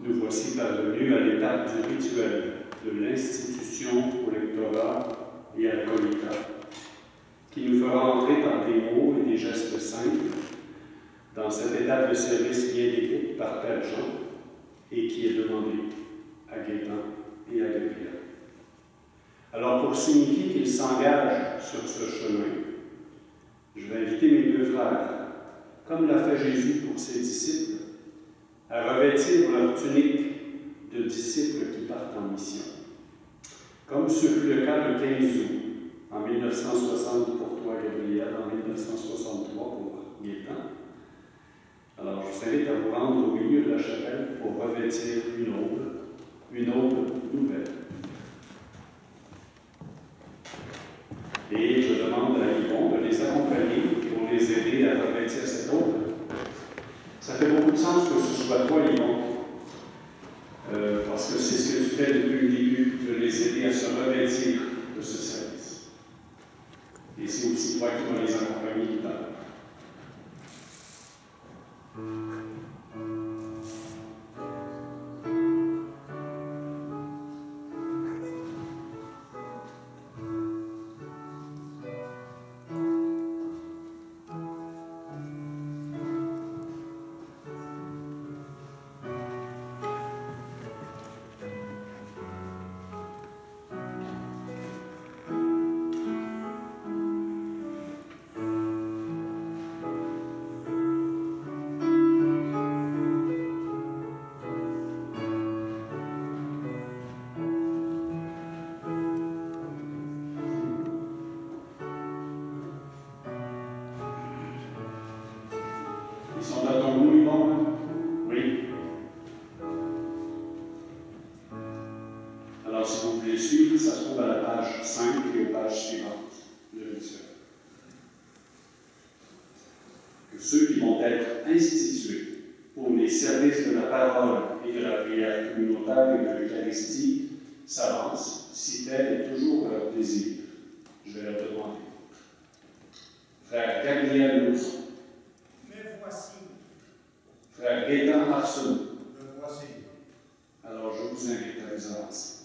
Nous voici parvenus à l'étape du rituel, de l'institution au lectorat et à la comita, qui nous fera entrer par des mots et des gestes simples dans cette étape de service bien décrite par Père Jean et qui est demandée à Gaétan et à Gabriel. Alors, pour signifier qu'ils s'engagent sur ce chemin, je vais inviter mes deux frères, comme l'a fait Jésus pour ses disciples, à revêtir leur tunique de disciples qui partent en mission. Comme ce fut le cas le 15 août, en 1960 pour toi, Gabriel, en 1963 pour Gaétan. Alors, je vous invite à vous rendre au milieu de la chapelle pour revêtir une aube nouvelle. Et je demande à Yvon de les accompagner pour les aider à revêtir cette aube. Ça fait beaucoup de sens que ce soit toi, Yvon, parce que c'est ce que tu fais depuis le début, de les aider à se revêtir de ce service. Et c'est aussi toi qui vas les accompagner tout à l'heure. Ils sont à ton goût, Yvon? Oui. Alors, si vous voulez suivre, ça se trouve à la page 5 et aux pages suivantes, le rituel. Que ceux qui vont être institués pour les services de la parole et de la prière communautaire et de l'Eucharistie s'avancent, si tel est toujours leur désir. Je vais leur demander. Frère Gabriel Mousson. Frère Gaétan Arsenault. Le voici. Alors, je vous invite à vous avancer.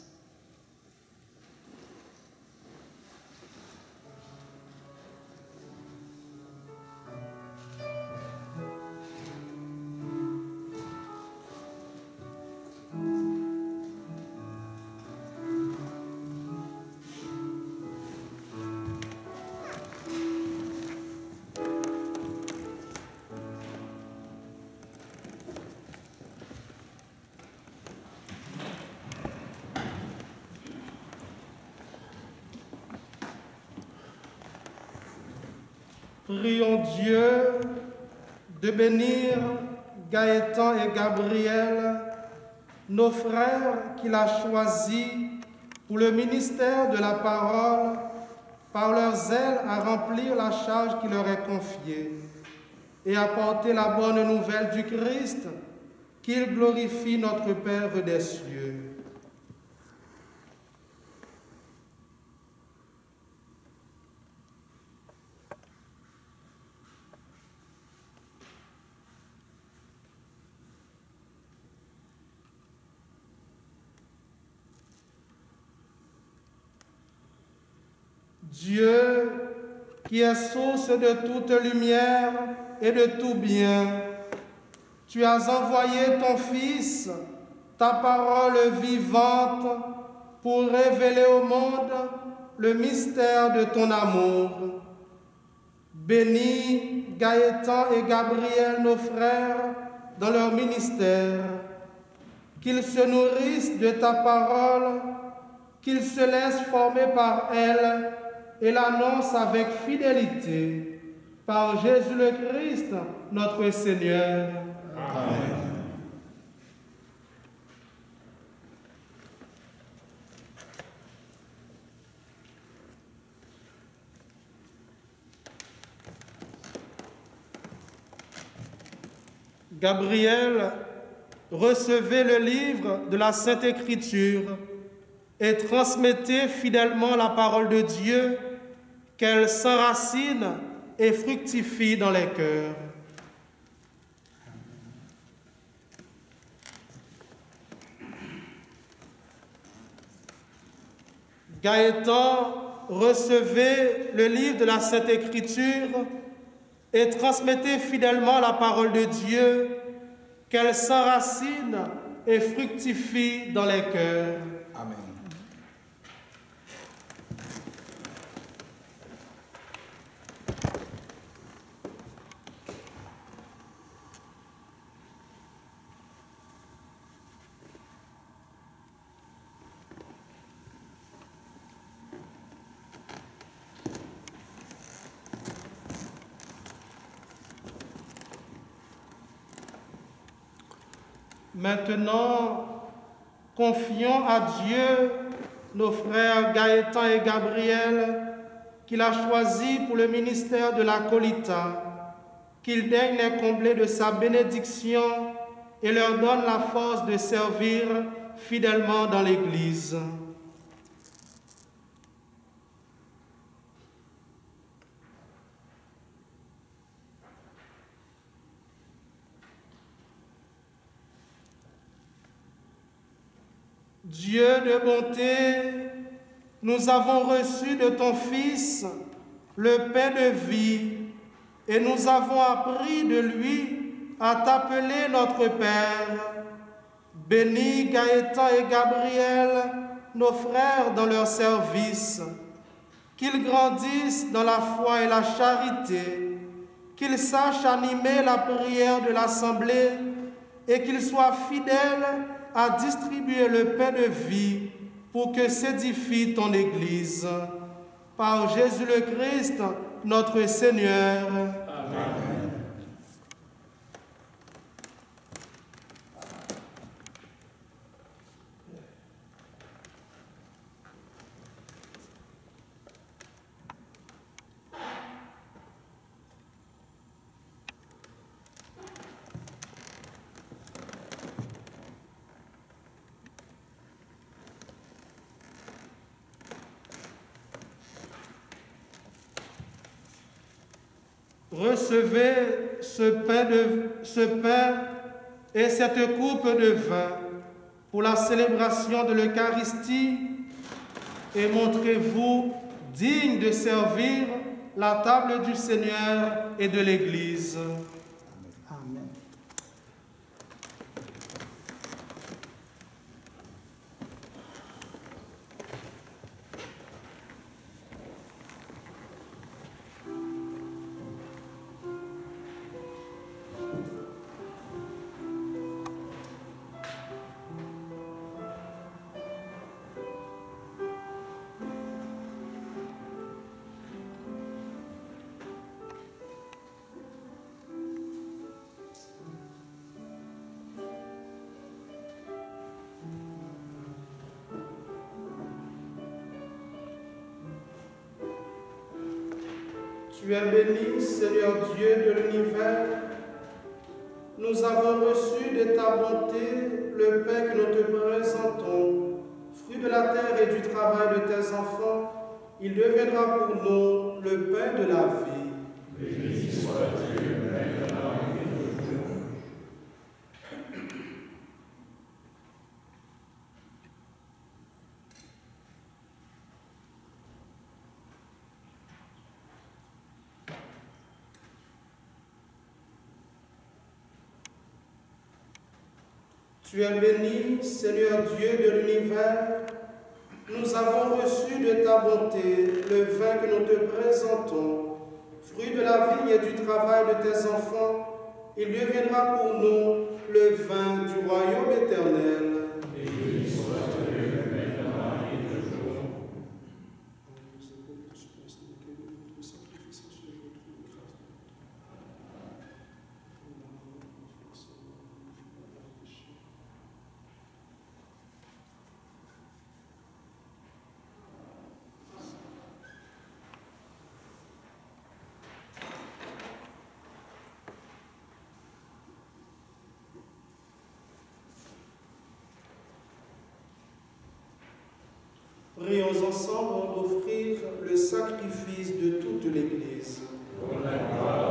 Prions Dieu de bénir Gaétan et Gabriel, nos frères qu'il a choisis pour le ministère de la parole, par leur zèle à remplir la charge qui leur est confiée et à porter la bonne nouvelle du Christ, qu'il glorifie notre Père des cieux. Dieu, qui est source de toute lumière et de tout bien, tu as envoyé ton Fils, ta parole vivante, pour révéler au monde le mystère de ton amour. Bénis Gaétan et Gabriel, nos frères, dans leur ministère, qu'ils se nourrissent de ta parole, qu'ils se laissent former par elle et l'annonce avec fidélité par Jésus le Christ, notre Seigneur. Amen. Gabriel, recevez le livre de la Sainte Écriture et transmettez fidèlement la parole de Dieu, qu'elle s'enracine et fructifie dans les cœurs. Gaëtan, recevez le livre de la Sainte Écriture et transmettez fidèlement la parole de Dieu, qu'elle s'enracine et fructifie dans les cœurs. Amen. Maintenant, confions à Dieu nos frères Gaëtan et Gabriel, qu'il a choisis pour le ministère de l'Acolita, qu'il daigne les combler de sa bénédiction et leur donne la force de servir fidèlement dans l'Église. Dieu de bonté, nous avons reçu de ton Fils le pain de vie et nous avons appris de lui à t'appeler notre Père. Bénis Gaëtan et Gabriel, nos frères dans leur service, qu'ils grandissent dans la foi et la charité, qu'ils sachent animer la prière de l'Assemblée et qu'ils soient fidèles à distribuer le pain de vie pour que s'édifie ton Église. Par Jésus le Christ, notre Seigneur. Amen. Recevez ce pain et cette coupe de vin pour la célébration de l'Eucharistie et montrez-vous dignes de servir la table du Seigneur et de l'Église. Amen. Tu es béni, Seigneur Dieu de l'univers. Nous avons reçu de ta bonté le pain que nous te présentons, fruit de la terre et du travail de tes enfants. Il deviendra pour nous le pain de la vie. Béni soit Dieu, maintenant et toujours. Tu es béni, Seigneur Dieu de l'univers. Nous avons reçu de ta bonté le vin que nous te présentons, fruit de la vigne et du travail de tes enfants. Il deviendra pour nous le vin du royaume éternel. Béni soit Dieu, maintenant et toujours. Prions ensemble d'offrir le sacrifice de toute l'Église. Pour la gloire